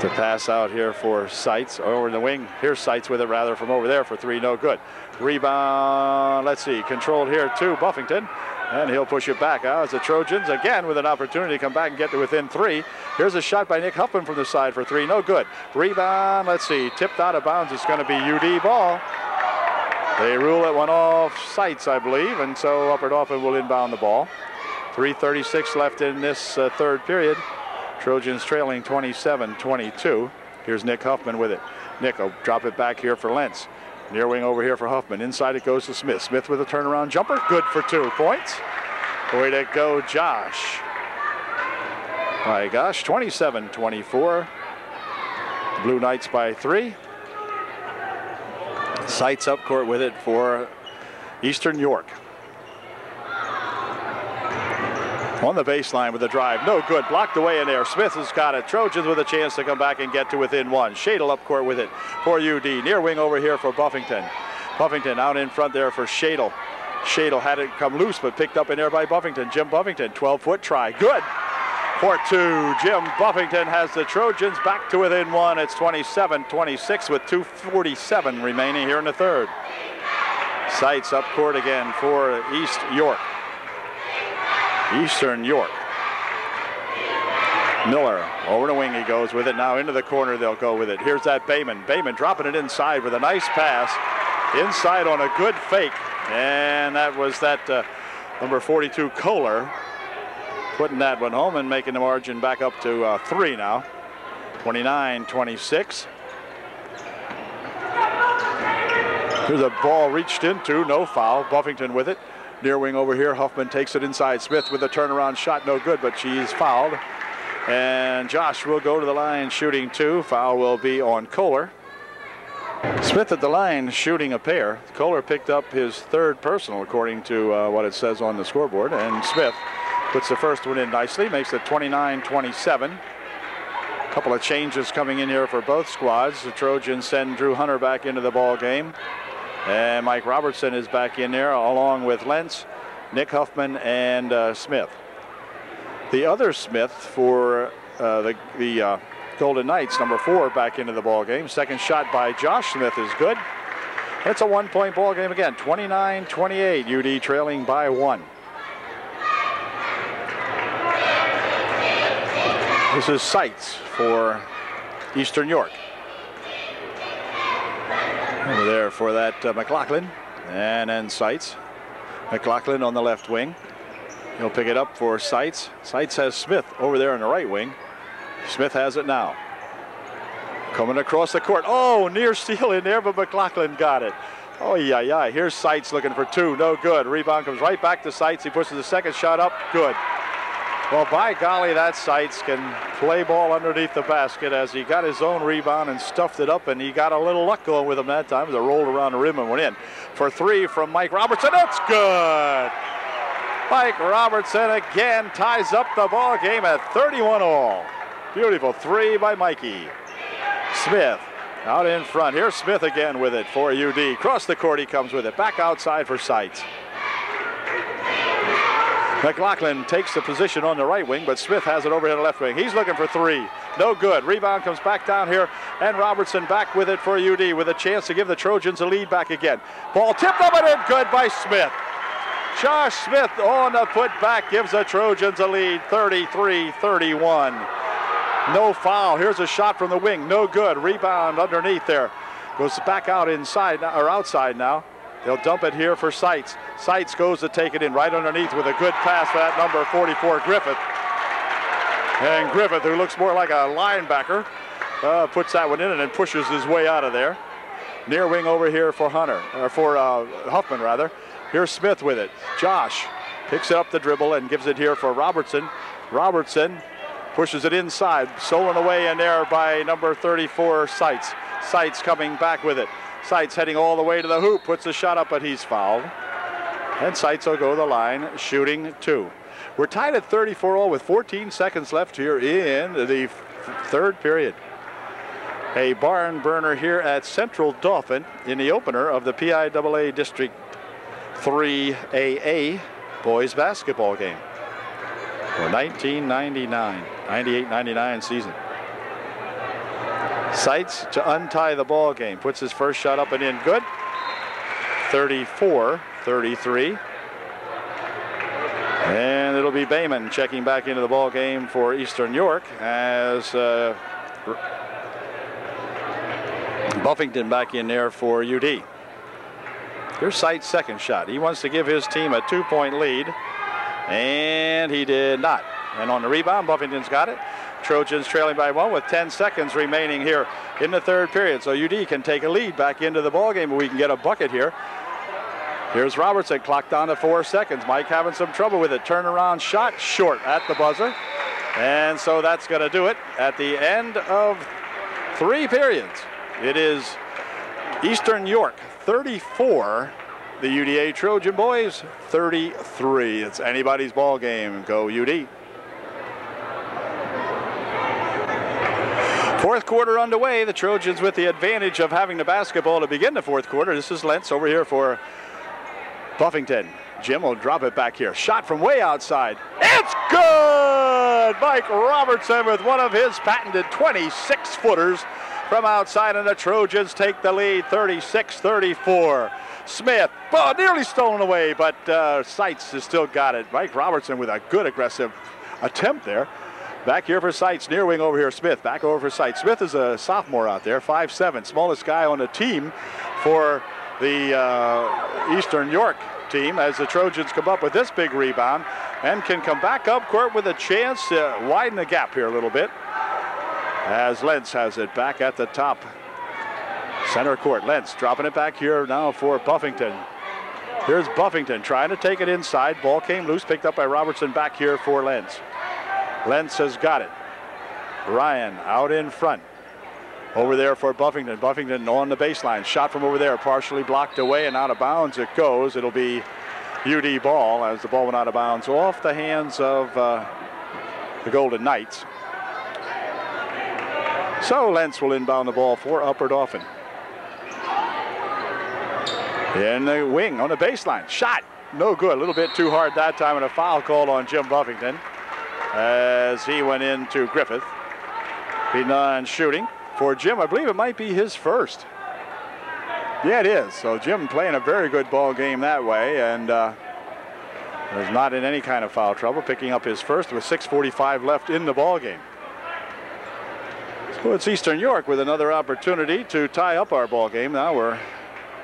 To pass out here for Seitz over in the wing. Here's Seitz with it rather from over there for three, no good. Rebound, let's see, controlled here to Buffington, and he'll push it back out as the Trojans again with an opportunity to come back and get to within three. Here's a shot by Nick Huffman from the side for three, no good. Rebound, let's see, tipped out of bounds. It's going to be UD ball. They rule it one off Seitz, I believe, and so Upper Dauphin will inbound the ball. 3:36 left in this third period. Trojans trailing 27-22. Here's Nick Huffman with it. Nick will drop it back here for Lentz. Near wing over here for Huffman. Inside it goes to Smith. Smith with a turnaround jumper. Good for 2 points. Way to go, Josh. My gosh, 27-24. Blue Knights by 3. Seitz up court with it for Eastern York. On the baseline with a drive, no good, blocked away in there. Smith has got it. Trojans with a chance to come back and get to within one. Shadle up court with it for UD. Near wing over here for Buffington. Buffington out in front there for Shadle. Shadle had it come loose, but picked up in there by Buffington. Jim Buffington, 12-foot try, good. For 2, Jim Buffington has the Trojans back to within one. It's 27-26 with 2:47 remaining here in the third. Seitz up court again for East York. Eastern York. Miller over the wing, he goes with it now into the corner. They'll go with it. Here's that Bayman. Bayman dropping it inside with a nice pass inside on a good fake, and that was that number 42 Kohler putting that one home and making the margin back up to 3 now. 29-26. Here's a ball reached into, no foul. Buffington with it. Near wing over here, Huffman takes it inside. Smith with a turnaround shot, no good, but she's fouled. And Josh will go to the line shooting 2. Foul will be on Kohler. Smith at the line shooting a pair. Kohler picked up his 3rd personal according to what it says on the scoreboard. And Smith puts the first one in nicely, makes it 29-27. A couple of changes coming in here for both squads. The Trojans send Drew Hunter back into the ball game. And Mike Robertson is back in there along with Lentz, Nick Huffman, and Smith. The other Smith for the Golden Knights, number 4, back into the ball game. Second shot by Josh Smith is good. It's a 1-point ball game again, 29-28. UD trailing by 1. This is Seitz for Eastern York. Over there for that McLaughlin, and then Seitz. McLaughlin on the left wing. He'll pick it up for Seitz. Seitz has Smith over there in the right wing. Smith has it now. Coming across the court. Oh, near steal in there, but McLaughlin got it. Oh, yeah. Here's Seitz looking for 2. No good. Rebound comes right back to Seitz. He pushes the second shot up. Good. Well, by golly, that Seitz can play ball underneath the basket as he got his own rebound and stuffed it up, and he got a little luck going with him that time as it rolled around the rim and went in. For 3 from Mike Robertson. That's good. Mike Robertson again ties up the ball game at 31 all. Beautiful 3 by Mikey. Smith out in front. Here's Smith again with it for UD. Across the court he comes with it. Back outside for Seitz. McLaughlin takes the position on the right wing, but Smith has it over here on the left wing. He's looking for 3. No good. Rebound comes back down here, and Robertson back with it for UD with a chance to give the Trojans a lead back again. Ball tipped up and in. Good by Smith. Josh Smith on the putback gives the Trojans a lead, 33-31. No foul. Here's a shot from the wing. No good. Rebound underneath there. Goes back out inside or outside now. They'll dump it here for Seitz. Seitz goes to take it in right underneath with a good pass for that number 44 Griffith. And Griffith, who looks more like a linebacker, puts that one in and then pushes his way out of there. Near wing over here for Huffman rather. Here's Smith with it. Josh picks up the dribble and gives it here for Robertson. Robertson pushes it inside, stolen away in there by number 34, Seitz. Seitz coming back with it. Seitz heading all the way to the hoop, puts the shot up, but he's fouled. And Seitz will go to the line, shooting 2. We're tied at 34-all with 14 seconds left here in the third period. A barn burner here at Central Dauphin in the opener of the PIAA District 3AA boys basketball game for 98-99 season. Seitz to untie the ball game, puts his first shot up and in, good. 34-33. And it'll be Bayman checking back into the ball game for Eastern York as Buffington back in there for UD. Here's Seitz' second shot. He wants to give his team a 2-point lead, and he did not. And on the rebound, Buffington's got it. Trojans trailing by 1 with 10 seconds remaining here in the third period. So UD can take a lead back into the ball game, and we can get a bucket here. Here's Robertson, clock down to 4 seconds. Mike having some trouble with it. Turnaround shot, short at the buzzer. And so that's going to do it at the end of 3 periods. It is Eastern York 34, the UDA Trojan boys 33. It's anybody's ball game. Go UD. Fourth quarter underway. The Trojans with the advantage of having the basketball to begin the fourth quarter. This is Lentz over here for Buffington. Jim will drop it back here. Shot from way outside. It's good! Mike Robertson with one of his patented 26-footers from outside, and the Trojans take the lead 36-34. Smith, ball nearly stolen away, but Seitz has still got it. Mike Robertson with a good aggressive attempt there. Back here for Seitz, near wing over here, Smith. Back over for Seitz. Smith is a sophomore out there, 5'7", smallest guy on the team for the Eastern York team, as the Trojans come up with this big rebound and can come back up court with a chance to widen the gap here a little bit. As Lentz has it back at the top center court. Lentz dropping it back here now for Buffington. Here's Buffington trying to take it inside. Ball came loose, picked up by Robertson back here for Lentz. Lentz has got it. Ryan out in front. Over there for Buffington. Buffington on the baseline. Shot from over there, partially blocked away and out of bounds it goes. It'll be UD ball as the ball went out of bounds off the hands of the Golden Knights. So Lentz will inbound the ball for Upper Dauphin. In the wing on the baseline. Shot. No good. A little bit too hard that time, and a foul called on Jim Buffington as he went into Griffith. P9 shooting for Jim. I believe it might be his first. Yeah, it is. So Jim playing a very good ball game that way, and is not in any kind of foul trouble, picking up his first with 6:45 left in the ball game. So it's Eastern York with another opportunity to tie up our ball game. Now we're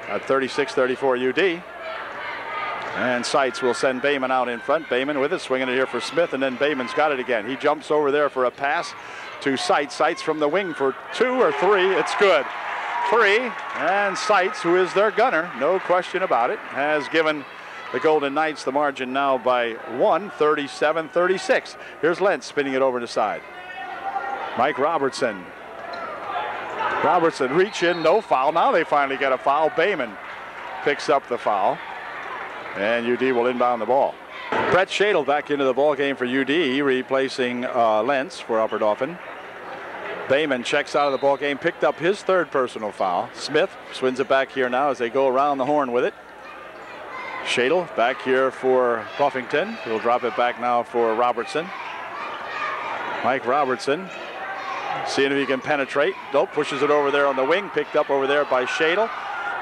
at 36-34 UD. And Seitz will send Bayman out in front. Bayman with it, swinging it here for Smith, and then Bayman's got it again. He jumps over there for a pass to Seitz. Seitz from the wing for 2 or 3. It's good. 3, and Seitz, who is their gunner, no question about it, has given the Golden Knights the margin now by 1, 37-36. Here's Lentz spinning it over the side. Mike Robertson. Robertson reach in, no foul. Now they finally get a foul. Bayman picks up the foul, and UD will inbound the ball. Brett Shadle back into the ball game for UD, replacing Lentz for Upper Dauphin. Bayman checks out of the ball game, picked up his 3rd personal foul. Smith swings it back here now as they go around the horn with it. Shadle back here for Buffington. He'll drop it back now for Robertson. Mike Robertson seeing if he can penetrate. Nope, pushes it over there on the wing, picked up over there by Shadle.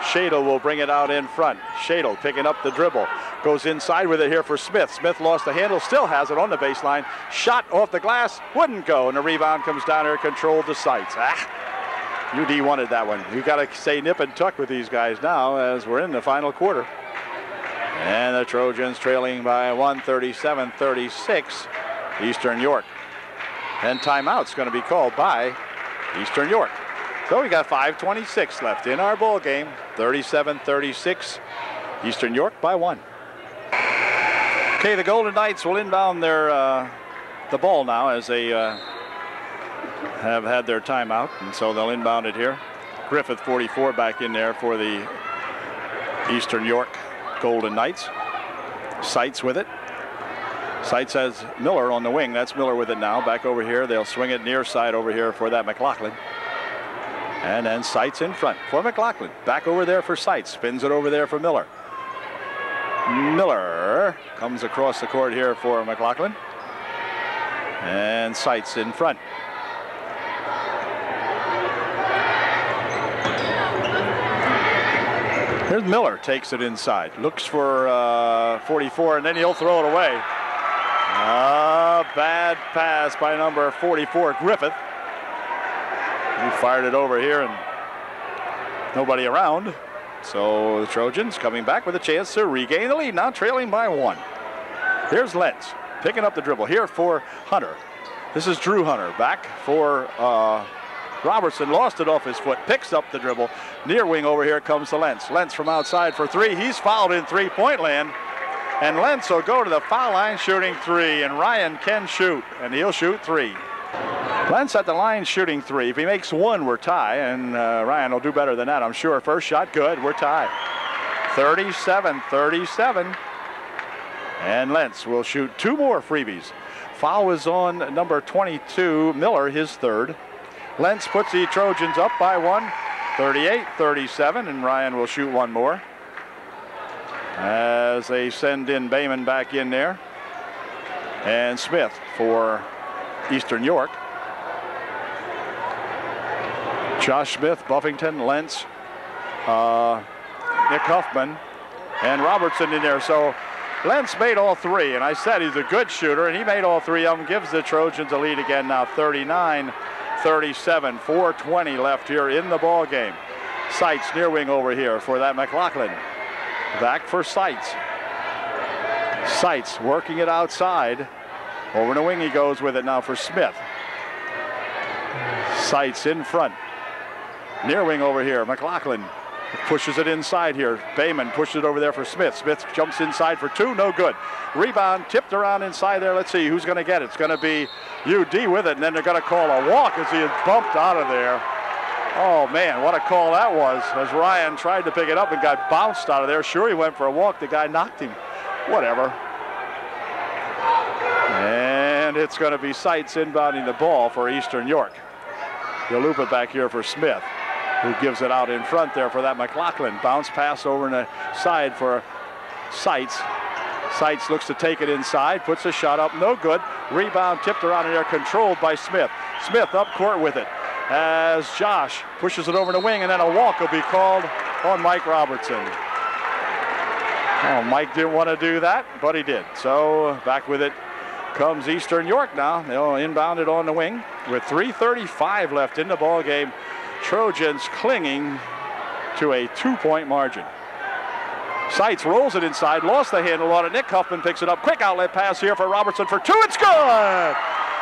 Shadle will bring it out in front. Shadle picking up the dribble. Goes inside with it here for Smith. Smith lost the handle, still has it on the baseline. Shot off the glass, wouldn't go, and the rebound comes down here, controlled to Seitz. UD wanted that one. You got to say nip and tuck with these guys now as we're in the final quarter. And the Trojans trailing by 1, 37-36, Eastern York. And timeout's going to be called by Eastern York. So we got 5:26 left in our ball game. 37-36. Eastern York by 1. Okay, the Golden Knights will inbound the ball now as they have had their timeout, and so they'll inbound it here. Griffith, 44, back in there for the Eastern York Golden Knights. Seitz with it. Seitz has Miller on the wing. That's Miller with it now. Back over here. They'll swing it near side over here for that McLaughlin. And then Seitz in front for McLaughlin. Back over there for Seitz. Spins it over there for Miller. Miller comes across the court here for McLaughlin. And Seitz in front. Here's Miller, takes it inside. Looks for 44, and then he'll throw it away. Bad pass by number 44, Griffith. He fired it over here and nobody around. So the Trojans coming back with a chance to regain the lead, now trailing by 1. Here's Lentz picking up the dribble here for Hunter. This is Drew Hunter back for Robertson, lost it off his foot, picks up the dribble. Near wing over here comes to Lentz. Lentz from outside for 3. He's fouled in three-point land. And Lentz will go to the foul line shooting 3. And Ryan can shoot, and he'll shoot 3. Lentz at the line shooting 3. If he makes 1, we're tied. And Ryan will do better than that, I'm sure. First shot, good. We're tied. 37-37. And Lentz will shoot 2 more freebies. Foul was on number 22, Miller, his 3rd. Lentz puts the Trojans up by 1, 38-37, and Ryan will shoot 1 more. As they send in Bayman back in there. And Smith for Eastern York. Josh Smith, Buffington, Lentz, Nick Huffman, and Robertson in there. So Lentz made all 3, and I said he's a good shooter, and he made all 3 of them. Gives the Trojans a lead again now, 39-37, 4:20 left here in the ball game. Seitz near wing over here for that McLaughlin. Back for Seitz. Seitz working it outside. Over the wing he goes with it now for Smith. Seitz in front. Near wing over here, McLaughlin pushes it inside here. Bayman pushes it over there for Smith. Smith jumps inside for 2, no good. Rebound tipped around inside there. Let's see who's going to get it. It's going to be UD with it, and then they're going to call a walk as he is bumped out of there. Oh man, what a call that was, as Ryan tried to pick it up and got bounced out of there. Sure, he went for a walk. The guy knocked him. Whatever. And it's going to be Seitz inbounding the ball for Eastern York. He'll loop it back here for Smith, who gives it out in front there for that McLaughlin. Bounce pass over in the side for Seitz. Seitz looks to take it inside, puts a shot up, no good. Rebound tipped around in there, controlled by Smith. Smith up court with it as Josh pushes it over the wing, and then a walk will be called on Mike Robertson. Oh, Mike didn't want to do that, but he did. So back with it comes Eastern York now. They'll inbound it on the wing with 3:35 left in the ball game. Trojans clinging to a 2-point margin. Seitz rolls it inside, lost the handle on it. Nick Huffman picks it up. Quick outlet pass here for Robertson for 2. It's good!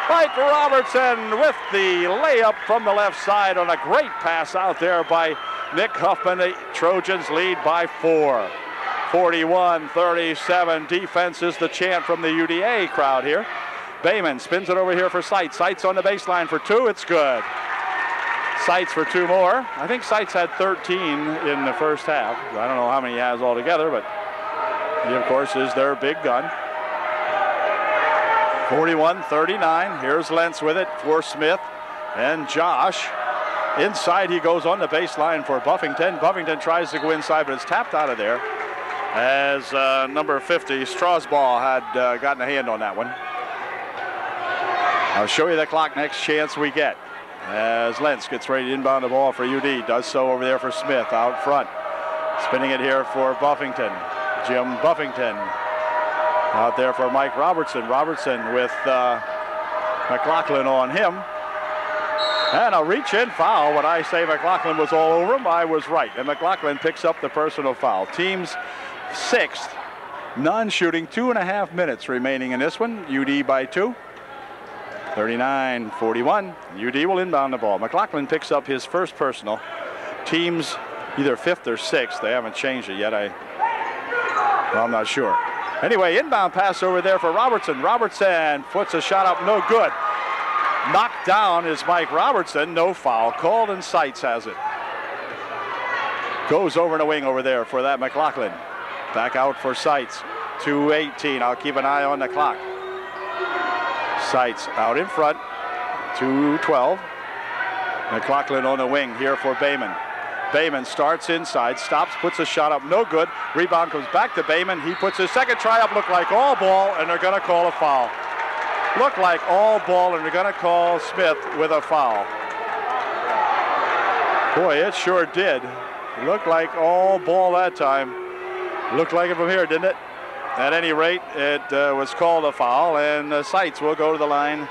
Mike Robertson with the layup from the left side on a great pass out there by Nick Huffman. The Trojans lead by 4. 41-37. Defense is the chant from the UDA crowd here. Bayman spins it over here for Seitz. Seitz on the baseline for 2. It's good. Seitz for 2 more. I think Seitz had 13 in the first half. I don't know how many he has altogether, but he, of course, is their big gun. 41-39. Here's Lentz with it for Smith and Josh. Inside he goes on the baseline for Buffington. Buffington tries to go inside, but it's tapped out of there as number 50, Strasbaugh, had gotten a hand on that one. I'll show you the clock next chance we get as Lentz gets ready to inbound the ball for UD. Does so over there for Smith out front. Spinning it here for Buffington. Jim Buffington out there for Mike Robertson. Robertson with McLaughlin on him. And a reach-in foul. When I say McLaughlin was all over him, I was right. And McLaughlin picks up the personal foul. Team's 6th. None shooting. 2.5 minutes remaining in this one. UD by 2. 39-41. UD will inbound the ball. McLaughlin picks up his first personal. Team's either 5th or 6th. They haven't changed it yet. I'm not sure. Anyway, inbound pass over there for Robertson. Robertson puts a shot up, no good. Knocked down is Mike Robertson. No foul called, and Seitz has it. Goes over in the wing over there for that McLaughlin. Back out for Seitz. 2:18. I'll keep an eye on the clock. Seitz out in front. 2:12. McLaughlin on the wing here for Bayman. Bayman starts inside, stops, puts a shot up, no good. Rebound comes back to Bayman. He puts his second try up, look like all ball, and they're going to call a foul. Look like all ball, and they're going to call Smith with a foul. Boy, it sure did. It looked like all ball that time. Looked like it from here, didn't it? At any rate, it was called a foul, and Seitz will go to the line.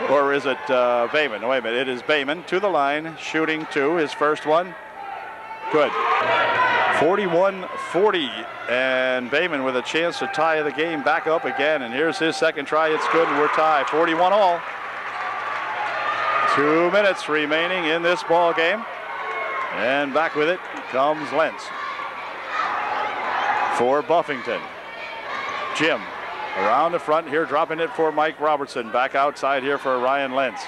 Or is it Bayman? Wait a minute, it is Bayman to the line, shooting 2, his first one. Good. 41-40, and Bayman with a chance to tie the game back up again, and here's his second try. It's good, and we're tied, 41 all. 2 minutes remaining in this ball game, and back with it comes Lentz for Buffington. Jim around the front here, dropping it for Mike Robertson. Back outside here for Ryan Lentz.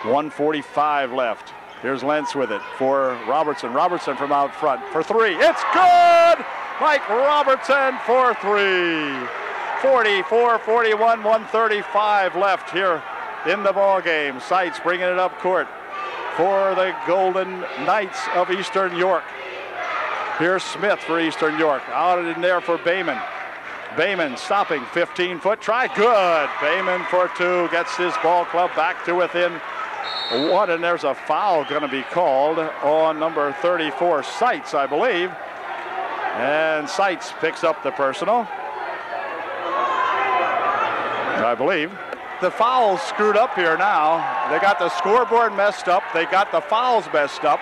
1:45 left. Here's Lentz with it for Robertson. Robertson from out front for 3. It's good! Mike Robertson for 3. 44-41, 1:35 left here in the ball game. Seitz bringing it up court for the Golden Knights of Eastern York. Here's Smith for Eastern York. Out in there for Bayman. Bayman stopping, 15-foot try, good. Bayman for 2, gets his ball club back to within 1, and there's a foul going to be called on number 34, Seitz, I believe. And Seitz picks up the personal, I believe. The foul's screwed up here now. They got the scoreboard messed up. They got the fouls messed up.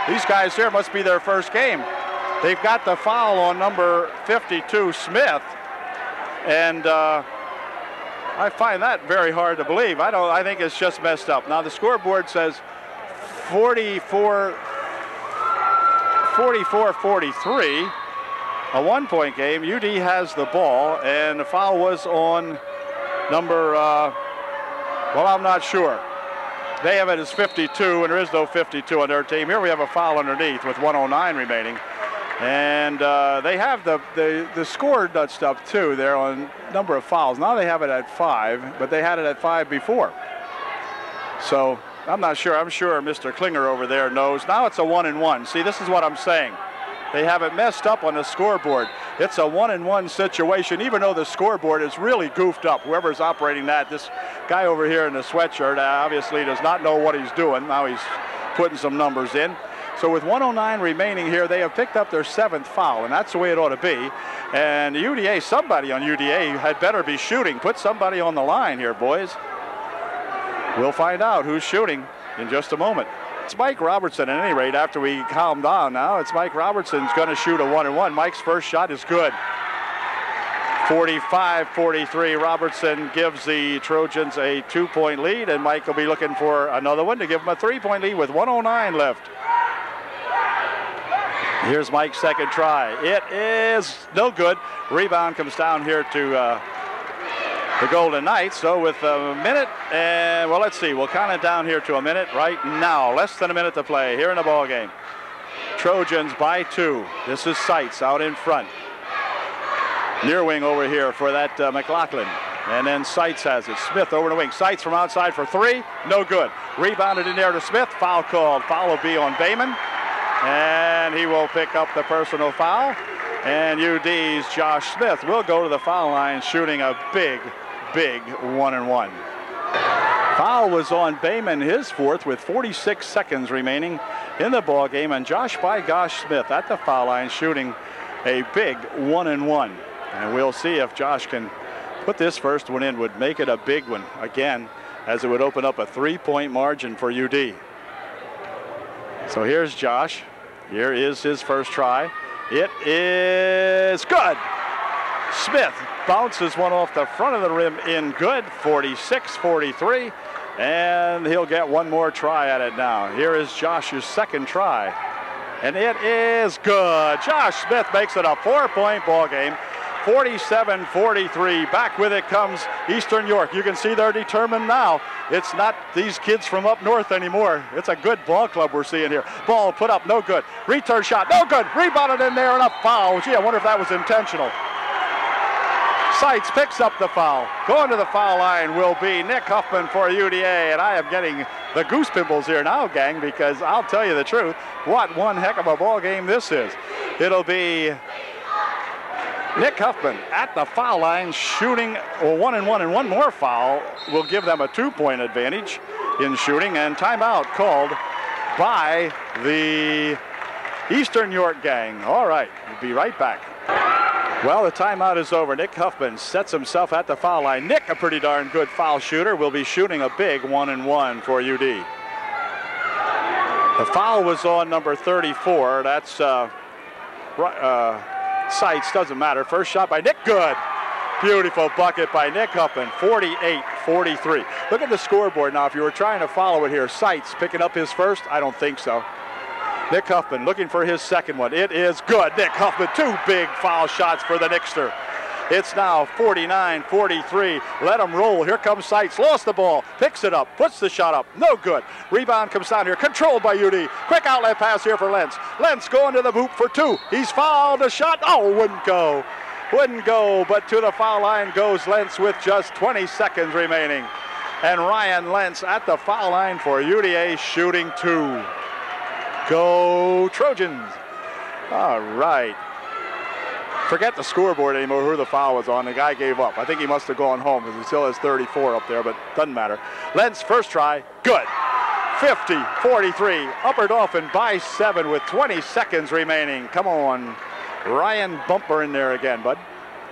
These guys here must be their first game. They've got the foul on number 52, Smith. And I find that very hard to believe. I think it's just messed up. Now the scoreboard says 44-43, a 1-point game. UD has the ball, and the foul was on number, well, I'm not sure. They have it as 52, and there is no 52 on their team. Here we have a foul underneath with 1:09 remaining. And they have the score nudged up too there on number of fouls. Now they have it at 5, but they had it at 5 before. So I'm not sure. I'm sure Mr. Klinger over there knows. Now it's a 1-1. See, this is what I'm saying. They have it messed up on the scoreboard. It's a 1-1 situation, even though the scoreboard is really goofed up. Whoever's operating that, this guy over here in the sweatshirt obviously does not know what he's doing. Now he's putting some numbers in. So with 1:09 remaining here, they have picked up their 7th foul, and that's the way it ought to be. And UDA, somebody on UDA had better be shooting. Put somebody on the line here, boys. We'll find out who's shooting in just a moment. It's Mike Robertson at any rate. After we calm down now, it's Mike Robertson's going to shoot a 1-1. Mike's first shot is good. 45-43. Robertson gives the Trojans a 2-point lead, and Mike will be looking for another one to give him a 3-point lead with 1:09 left. Here's Mike's second try. It is no good. Rebound comes down here to the Golden Knights. So with a minute, and well, let's see. We'll count it down here to a minute right now. Less than a minute to play here in the ball game. Trojans by 2. This is Seitz out in front. Near wing over here for that McLaughlin. And then Seitz has it. Smith over the wing. Seitz from outside for 3. No good. Rebounded in there to Smith. Foul called. Foul will be on Bayman. And he will pick up the personal foul. And UD's Josh Smith will go to the foul line shooting a big 1-1. Foul was on Bayman, his 4th, with 46 seconds remaining in the ball game. And Josh Smith at the foul line shooting a big 1-1. And we'll see if Josh can put this first one in, would make it a big one again, as it would open up a 3-point margin for UD. So here's Josh. Here is his first try. It is good. Smith bounces one off the front of the rim in good, 46-43, and he'll get one more try at it now. Here is Josh's second try, and it is good. Josh Smith makes it a 4-point ball game. 47-43. Back with it comes Eastern York. You can see they're determined now. It's not these kids from up north anymore. It's a good ball club we're seeing here. Ball put up, no good. Return shot, no good. Rebounded in there and a foul. Gee, I wonder if that was intentional. Seitz picks up the foul. Going to the foul line will be Nick Huffman for UDA. And I am getting the goose pimples here now, gang, because I'll tell you the truth. What one heck of a ball game this is. It'll be Nick Huffman at the foul line shooting 1-1, and one more foul will give them a 2-point advantage in shooting, and timeout called by the Eastern York gang. All right, we'll be right back. Well, the timeout is over. Nick Huffman sets himself at the foul line. Nick, a pretty darn good foul shooter, will be shooting a big 1-1 for UD. The foul was on number 34. That's Seitz, doesn't matter. First shot by Nick, good. Beautiful bucket by Nick Huffman, 48-43. Look at the scoreboard now. If you were trying to follow it here, Seitz picking up his first? I don't think so. Nick Huffman looking for his second one. It is good. Nick Huffman, 2 big foul shots for the Knickster. It's now 49-43. Let him roll. Here comes Seitz. Lost the ball. Picks it up. Puts the shot up. No good. Rebound comes down here. Controlled by UD. Quick outlet pass here for Lentz. Lentz going to the hoop for 2. He's fouled. A shot. Oh, wouldn't go. Wouldn't go. But to the foul line goes Lentz with just 20 seconds remaining. And Ryan Lentz at the foul line for UDA shooting 2. Go Trojans. All right. Forget the scoreboard anymore, who the foul was on. The guy gave up. I think he must have gone home because he still has 34 up there, but doesn't matter. Lentz, first try, good. 50-43. Upper Dauphin by 7 with 20 seconds remaining. Come on. Ryan Bumper in there again, bud.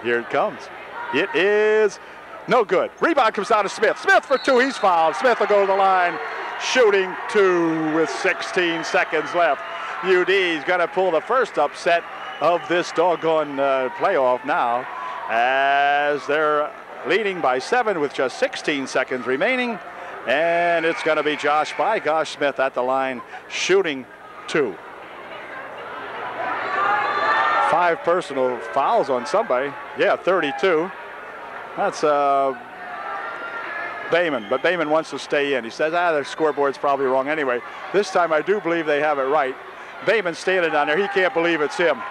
Here it comes. It is no good. Rebound comes down to Smith. Smith for 2. He's fouled. Smith will go to the line. Shooting 2 with 16 seconds left. UD's going to pull the first upset of this doggone playoff now, as they're leading by 7 with just 16 seconds remaining, and it's going to be Josh Smith at the line shooting 2. 5 personal fouls on somebody. Yeah, 32. That's Bayman, but Bayman wants to stay in. He says, the scoreboard's probably wrong anyway. This time I do believe they have it right. Bayman standing down there. He can't believe it's him.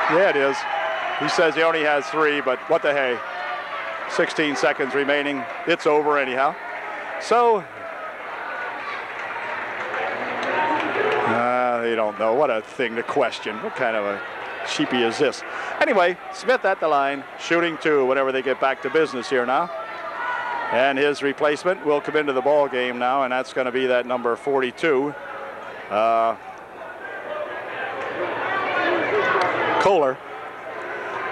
Yeah, it is. He says he only has 3, but what the hey. 16 seconds remaining. It's over anyhow. So, they don't know. What a thing to question. What kind of a sheepy is this? Anyway, Smith at the line, shooting 2 whenever they get back to business here now. And his replacement will come into the ball game now, and that's going to be that number 42. Kohler.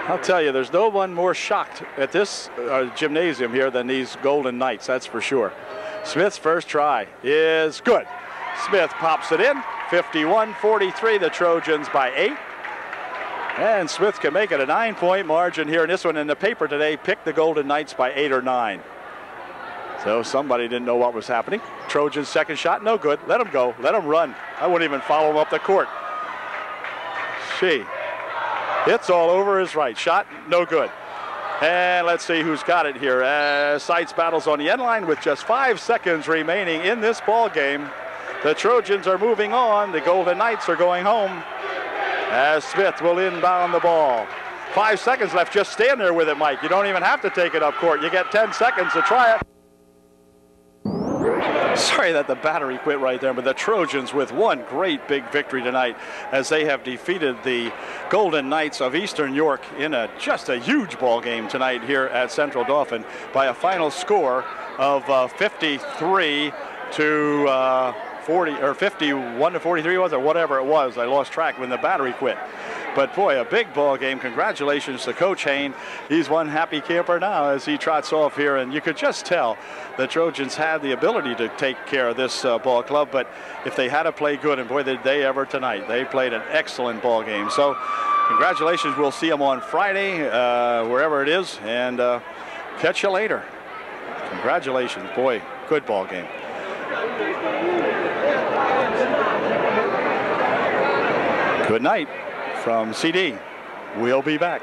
I'll tell you, there's no one more shocked at this gymnasium here than these Golden Knights, that's for sure. Smith's first try is good. Smith pops it in, 51-43, the Trojans by 8. And Smith can make it a 9-point margin here in this one. In the paper today, picked the Golden Knights by 8 or 9. So somebody didn't know what was happening. Trojans' second shot, no good. Let him go, let him run. I wouldn't even follow him up the court. It's all over his right. Shot, no good. And let's see who's got it here. Seitz battles on the end line with just 5 seconds remaining in this ball game. The Trojans are moving on. The Golden Knights are going home as Smith will inbound the ball. 5 seconds left. Just stand there with it, Mike. You don't even have to take it up court. You get 10 seconds to try it. Sorry that the battery quit right there, but the Trojans with one great big victory tonight as they have defeated the Golden Knights of Eastern York in just a huge ball game tonight here at Central Dauphin by a final score of 53 to 40, or 51 to 43 was, or whatever it was. I lost track when the battery quit. But boy, a big ball game. Congratulations to Coach Hain. He's one happy camper now as he trots off here, and you could just tell the Trojans had the ability to take care of this ball club, but if they had to play good, and boy did they ever tonight. They played an excellent ball game. So congratulations. We'll see them on Friday, wherever it is, and catch you later. Congratulations. Boy, good ball game. Good night from CD. We'll be back.